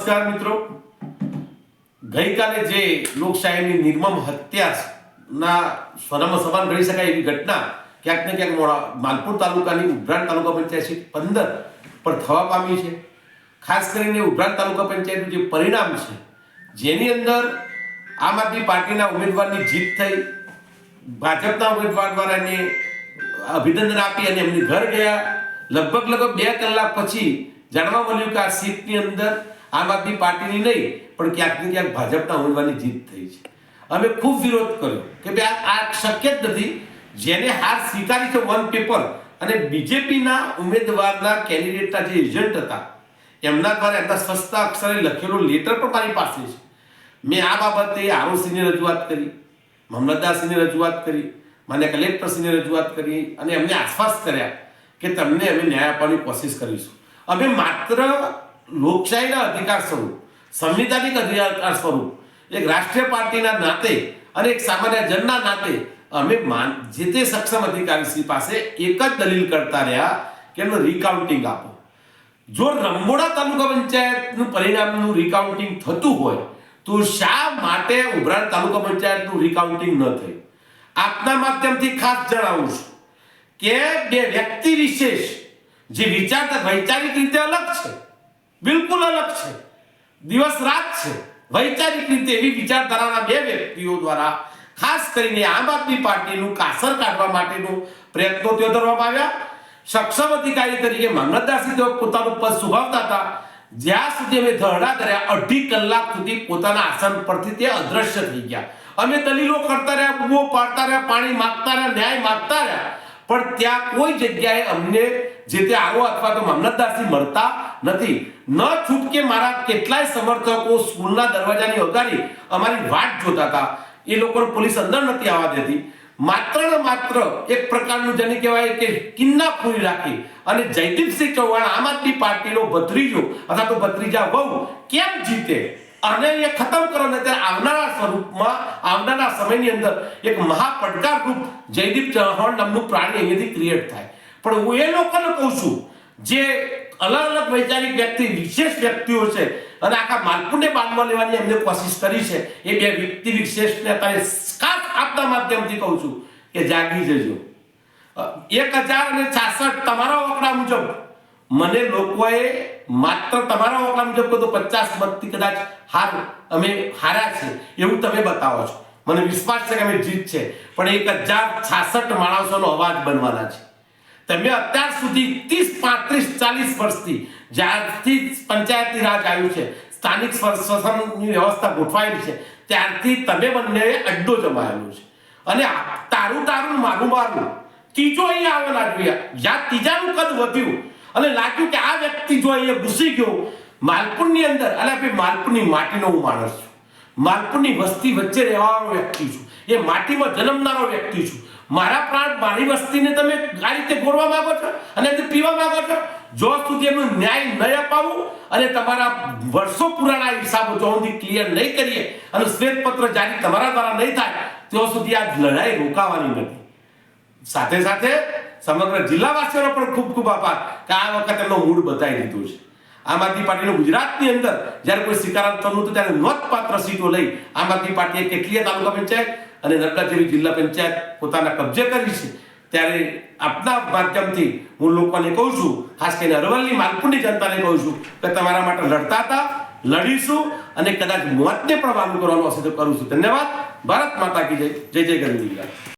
નમસ્કાર મિત્રો, ગઈકાલે જે લોકશાહીની નિર્મમ હત્યાના સ્વરમાં સમાન ગણી શકાય એવી ઘટના ક્યાંક ને ક્યાંક માલપુર તાલુકાની ઉભરાણ તાલુકા પંચાયત સીટ 15 પર થવા પામી છે. ખાસ કરીને ઉભરાણ તાલુકા પંચાયતનું જે પરિણામ છે, જેની અંદર આમ આદમી પાર્ટીના ઉમેદવારની જીત થઈ, ભાજપના ઉમેદવાર દ્વારા એને અભિનંદન આપી અને એમની ઘર ગયા. લગભગ 2 કલાક પછી જાણવા મળ્યું કે આ સીટની અંદર આમ આદમી પાર્ટીની નહીં પણ ક્યાંક ને ક્યાંક ભાજપના ઉમેદવારની જીત થઈ છે. અમે ખૂબ વિરોધ કર્યો કે ભાઈ આ શક્ય જ નથી. જેને હાર સ્વીકારી છે વન પેપર અને બીજેપીના ઉમેદવારના કેન્ડિડેટના જે એજન્ટ હતા એમના દ્વારા એમના સસ્તા અક્ષરે લખેલો લેટર પણ મારી પાસે છે. મેં આ બાબતે આરઓસીને રજૂઆત કરી, મામલતદારશ્રીને રજૂઆત કરી, માન્ય કલેક્ટરશ્રીને રજૂઆત કરી અને એમને આશ્વાસ કર્યા કે તમને અમે ન્યાય આપવાની કોશિશ કરીશું. અમે માત્ર લોકશાહીના અધિકાર સ્વરૂપ, સંવિધાનિક અધિકાર સ્વરૂપ, એક રાષ્ટ્રીય પાર્ટીના નાતે અને એક સામાન્ય જનના નાતે અમે જે તે સક્ષમ અધિકારીશ્રી પાસે એક જ દલીલ કરતા રહ્યા કે એનું રિકાઉન્ટિંગ આપો. જો રંબોડા તાલુકા પંચાયતનું પરિણામનું રિકાઉન્ટિંગ થતું હોય તો શા માટે ઉભરાણ તાલુકા પંચાયતનું રિકાઉન્ટિંગ ન થયું? આપના માધ્યમથી ખાસ જણાવું છું કે બે વ્યક્તિ વિશેષ જે વિચારતા વૈચારિક રીતે અલગ છે, બિલકુલ અલગ છે, દિવસ રાત છે, વૈચારિક રીતે એવી વિચારધારાના બે વ્યક્તિઓ દ્વારા ખાસ કરીને આમ આદમી પાર્ટીનું કાસર કાઢવા માટેનો પ્રયત્નો તેઓ કરવામાં આવ્યા. સક્ષમ અધિકારી તરીકે મામલતદારશ્રી તેઓ પોતાનું પદ સુભાવતા હતા. જ્યાં સુધી અમે ધરણા કર્યા 2.5 કલાક સુધી પોતાના આસન પરથી તે અદ્રશ્ય થઈ ગયા. અમે દલીલો કરતા રહ્યા, બૂમો પાડતા રહ્યા, પાણી માંગતા રહ્યા, ન્યાય માંગતા રહ્યા, પણ ત્યાં કોઈ જગ્યાએ અમને જે તે આરો અથવા તો મામલતદારશ્રી મળતા નથી. ન છૂટકે મારા કેટલાય સમર્થકો સ્કૂલના દરવાજાની અગાડી અમારી વાટ જોતા હતા. એ લોકોને પોલીસ અંદર નથી આવવા દેતી. માત્ર ને માત્ર એક પ્રકારનું જેને કહેવાય કે કિન્ના પૂરી રાખી અને જયદીપસિંહ ચૌહાણ આમ આદમી પાર્ટીનો ભત્રીજો અથવા તો ભત્રીજા વહુ કેમ જીતે અને એ ખતમ કરો ને ત્યારે આવનારા સ્વરૂપમાં આવનારા સમયની અંદર એક મહાપડકારરૂપ જયદીપ ચૌહાણ નામનું પ્રાણી અહીંયાથી ક્રિએટ થાય. પણ હું એ લોકોને કહું છું જે અલગ અલગ વૈચારિક વ્યક્તિ વિશેષ વ્યક્તિઓ છે અને આખા માલપુરને બાંધવા લેવાની એમને કોશિશ કરી છે, એ બે વ્યક્તિ વિશેષને અત્યારે ખાસ આપના માધ્યમથી કહું છું કે જાગી જજો. 1066 તમારા આંકડા મુજબ મને લોકોએ માત્ર તમારા આંકડા મુજબ કહો તો 50 મતથી કદાચ અમે હાર્યા છે એવું તમે બતાવો છો. મને વિશ્વાસ છે કે અમે જીત છે, પણ 1066 માણસોનો અવાજ બનવાના છે. તમે અત્યાર સુધી 30, 35, 40 વર્ષથી જ્યારથી પંચાયતી રાજ આવ્યું છે, સ્થાનિક સ્વશાસનની વ્યવસ્થા ગોઠવાયેલી છે, ત્યારથી તમે બંને અડ્ડો જમાયેલો છે અને તારું તારું મારું મારું ત્રીજો અહીંયા આવેલા જોઈએ. જ્યાં ત્રીજાનું કદ વધ્યું અને લાગ્યું કે આ વ્યક્તિ જો અહીંયા ઘૂસી ગયો માલપુરની અંદર, અરે ભાઈ માલપુરની માટીનો હું માણસ છું, માલપુરની વસ્તી વચ્ચે રહેવાનો વ્યક્તિ છું, એ માટીમાં જન્મનારો વ્યક્તિ છું. મારા પ્રાણ મારી વસ્તીને તમે આ રીતે ગોળવા માંગો છો અને પીવા માંગો છો. જો સુધી એમનું ન્યાય નહીં અપાવું અને તમારા વર્ષો પુરાણા હિસાબો જો સુધી ક્લિયર નહીં કરીએ અને શ્વેતપત્ર જારી તમારા દ્વારા નહીં થાય ત્યાં સુધી આ લડાઈ રોકાવાની નથી. સાથે સાથે સમગ્ર જિલ્લાવાસીઓનો પણ ખૂબ ખૂબ આભાર કે આ વખત એમનો મૂડ બતાવી દીધો છે. આમ આદમી પાર્ટીનું ગુજરાતની અંદર જ્યારે કોઈ સ્વીકારાંત થતું હતું ત્યારે નોંધપાત્ર સીટો લઈ આમ આદમી પાર્ટીએ કેટલીય તાલુકા પંચાયત અને નર્મદા જેવી જિલ્લા પંચાયત પોતાના કબજે કરી છે. ત્યારે આપના માધ્યમથી હું લોકોને કહું છું, ખાસ કરીને અરવલ્લી માલપુરની જનતાને કહું છું કે તમારા માટે લડતા હતા, લડીશું અને કદાચ મોતને પણ વાલું કરવાનું હશે તો કરું છું. ધન્યવાદ. ભારત માતા કી જય. જય જય ગરવી.